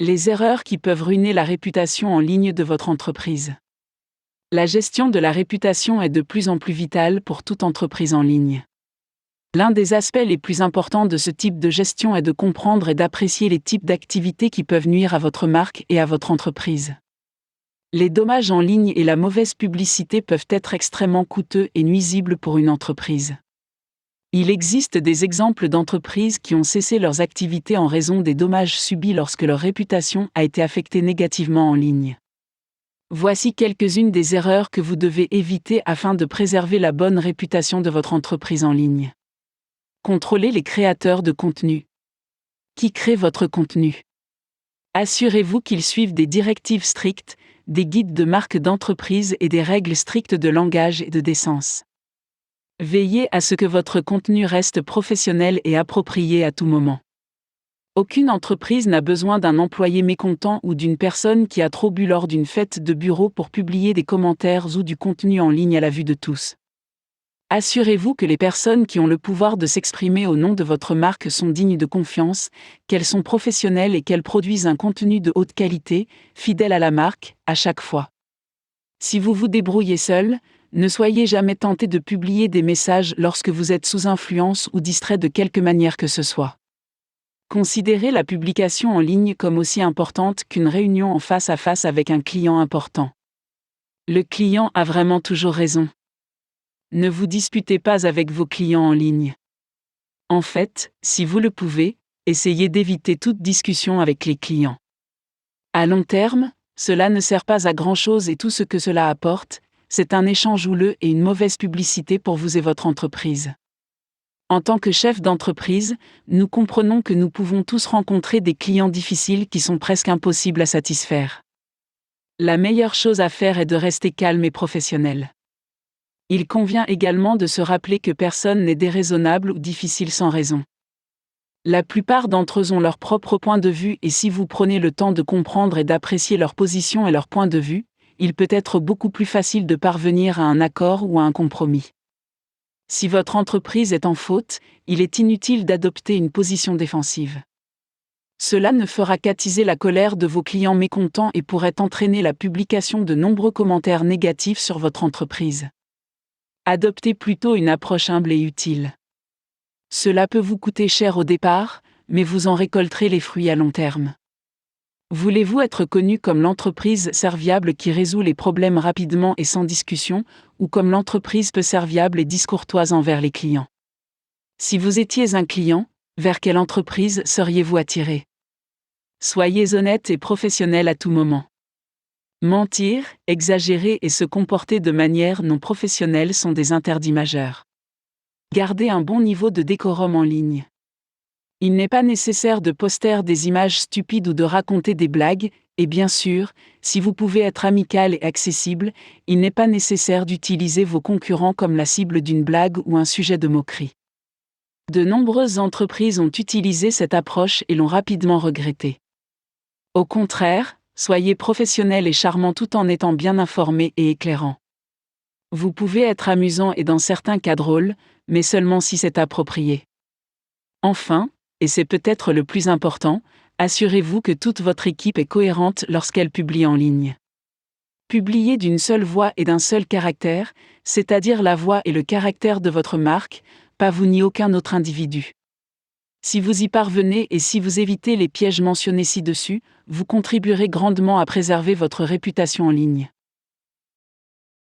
Les erreurs qui peuvent ruiner la réputation en ligne de votre entreprise. La gestion de la réputation est de plus en plus vitale pour toute entreprise en ligne. L'un des aspects les plus importants de ce type de gestion est de comprendre et d'apprécier les types d'activités qui peuvent nuire à votre marque et à votre entreprise. Les dommages en ligne et la mauvaise publicité peuvent être extrêmement coûteux et nuisibles pour une entreprise. Il existe des exemples d'entreprises qui ont cessé leurs activités en raison des dommages subis lorsque leur réputation a été affectée négativement en ligne. Voici quelques-unes des erreurs que vous devez éviter afin de préserver la bonne réputation de votre entreprise en ligne. Contrôlez les créateurs de contenu. Qui crée votre contenu? Assurez-vous qu'ils suivent des directives strictes, des guides de marque d'entreprise et des règles strictes de langage et de décence. Veillez à ce que votre contenu reste professionnel et approprié à tout moment. Aucune entreprise n'a besoin d'un employé mécontent ou d'une personne qui a trop bu lors d'une fête de bureau pour publier des commentaires ou du contenu en ligne à la vue de tous. Assurez-vous que les personnes qui ont le pouvoir de s'exprimer au nom de votre marque sont dignes de confiance, qu'elles sont professionnelles et qu'elles produisent un contenu de haute qualité, fidèle à la marque, à chaque fois. Si vous vous débrouillez seul, ne soyez jamais tenté de publier des messages lorsque vous êtes sous influence ou distrait de quelque manière que ce soit. Considérez la publication en ligne comme aussi importante qu'une réunion en face à face avec un client important. Le client a vraiment toujours raison. Ne vous disputez pas avec vos clients en ligne. En fait, si vous le pouvez, essayez d'éviter toute discussion avec les clients. À long terme, cela ne sert pas à grand-chose et tout ce que cela apporte, c'est un échange houleux et une mauvaise publicité pour vous et votre entreprise. En tant que chef d'entreprise, nous comprenons que nous pouvons tous rencontrer des clients difficiles qui sont presque impossibles à satisfaire. La meilleure chose à faire est de rester calme et professionnel. Il convient également de se rappeler que personne n'est déraisonnable ou difficile sans raison. La plupart d'entre eux ont leur propre point de vue et si vous prenez le temps de comprendre et d'apprécier leur position et leur point de vue, il peut être beaucoup plus facile de parvenir à un accord ou à un compromis. Si votre entreprise est en faute, il est inutile d'adopter une position défensive. Cela ne fera qu'attiser la colère de vos clients mécontents et pourrait entraîner la publication de nombreux commentaires négatifs sur votre entreprise. Adoptez plutôt une approche humble et utile. Cela peut vous coûter cher au départ, mais vous en récolterez les fruits à long terme. Voulez-vous être connu comme l'entreprise serviable qui résout les problèmes rapidement et sans discussion, ou comme l'entreprise peu serviable et discourtoise envers les clients? Si vous étiez un client, vers quelle entreprise seriez-vous attiré? Soyez honnête et professionnel à tout moment. Mentir, exagérer et se comporter de manière non professionnelle sont des interdits majeurs. Gardez un bon niveau de décorum en ligne. Il n'est pas nécessaire de poster des images stupides ou de raconter des blagues, et bien sûr, si vous pouvez être amical et accessible, il n'est pas nécessaire d'utiliser vos concurrents comme la cible d'une blague ou un sujet de moquerie. De nombreuses entreprises ont utilisé cette approche et l'ont rapidement regretté. Au contraire, soyez professionnel et charmant tout en étant bien informé et éclairant. Vous pouvez être amusant et dans certains cas drôle, mais seulement si c'est approprié. Enfin, et c'est peut-être le plus important, assurez-vous que toute votre équipe est cohérente lorsqu'elle publie en ligne. Publiez d'une seule voix et d'un seul caractère, c'est-à-dire la voix et le caractère de votre marque, pas vous ni aucun autre individu. Si vous y parvenez et si vous évitez les pièges mentionnés ci-dessus, vous contribuerez grandement à préserver votre réputation en ligne.